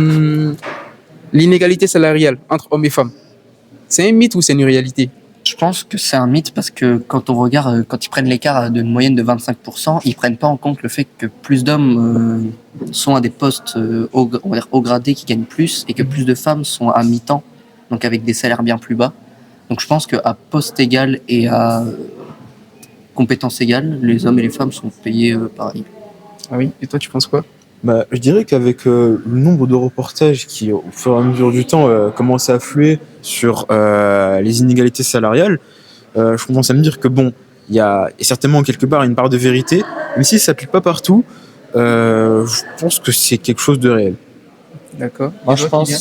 Hum, L'inégalité salariale entre hommes et femmes, c'est un mythe ou c'est une réalité? Je pense que c'est un mythe parce que quand on regarde, quand ils prennent l'écart d'une moyenne de 25%, ils prennent pas en compte le fait que plus d'hommes sont à des postes on va dire haut gradés qui gagnent plus et que plus de femmes sont à mi-temps, donc avec des salaires bien plus bas. Donc je pense qu'à poste égal et à compétences égales, les hommes et les femmes sont payés pareil. Ah oui, et toi tu penses quoi? Bah, je dirais qu'avec le nombre de reportages qui, au fur et à mesure du temps, commencent à affluer sur les inégalités salariales, je commence à me dire que bon, il y a certainement quelque part une part de vérité, même si ça s'applique pas partout. Je pense que c'est quelque chose de réel. D'accord. Moi, Et toi, Kylian?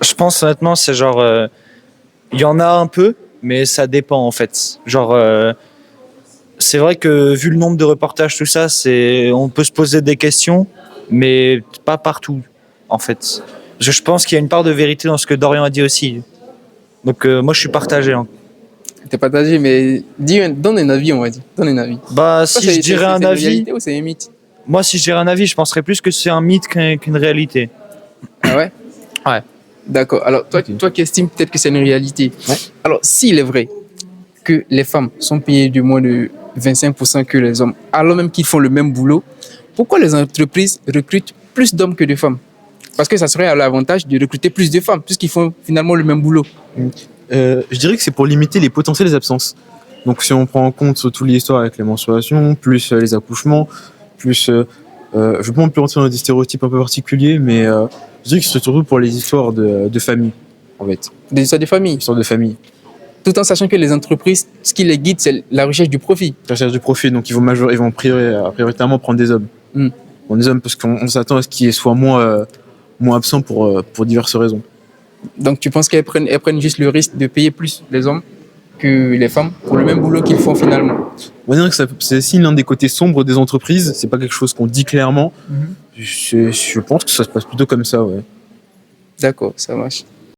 je pense honnêtement, c'est genre, il y en a un peu, mais ça dépend en fait. Genre, c'est vrai que vu le nombre de reportages, tout ça, on peut se poser des questions, mais pas partout en fait. Je pense qu'il y a une part de vérité dans ce que Dorian a dit aussi. Donc, moi, je suis partagé, hein. T'es partagé, mais donne un avis, on va dire. Donne un avis. Bah, Toi, si je dirais un c'est une avis, réalité ou c'est un mythe? moi, si je dirais un avis, je penserais plus que c'est un mythe qu'une réalité. Ah ouais? Ouais. D'accord. Alors, toi qui estimes peut-être que c'est une réalité. Ouais. Alors, s'il est vrai que les femmes sont payées de moins de 25% que les hommes, alors même qu'ils font le même boulot, pourquoi les entreprises recrutent plus d'hommes que de femmes? Parce que ça serait à l'avantage de recruter plus de femmes, puisqu'ils font finalement le même boulot. Je dirais que c'est pour limiter les potentielles absences. Donc si on prend en compte surtout l'histoire avec les menstruations, plus les accouchements, plus... je ne vais pas plus rentrer dans des stéréotypes un peu particuliers, mais je dirais que c'est surtout pour les histoires de famille, en fait. Des histoires de famille. Histoire de famille. Tout en sachant que les entreprises, ce qui les guide, c'est la recherche du profit. La recherche du profit, donc ils vont prioritairement prendre des hommes. Mm. Prendre des hommes parce qu'on s'attend à ce qu'ils soient moins absents pour diverses raisons. Donc tu penses elles prennent juste le risque de payer plus les hommes que les femmes pour le même boulot qu'ils font finalement? On va dire que c'est aussi l'un des côtés sombres des entreprises, c'est pas quelque chose qu'on dit clairement. Je pense que ça se passe plutôt comme ça, ouais. D'accord, ça marche.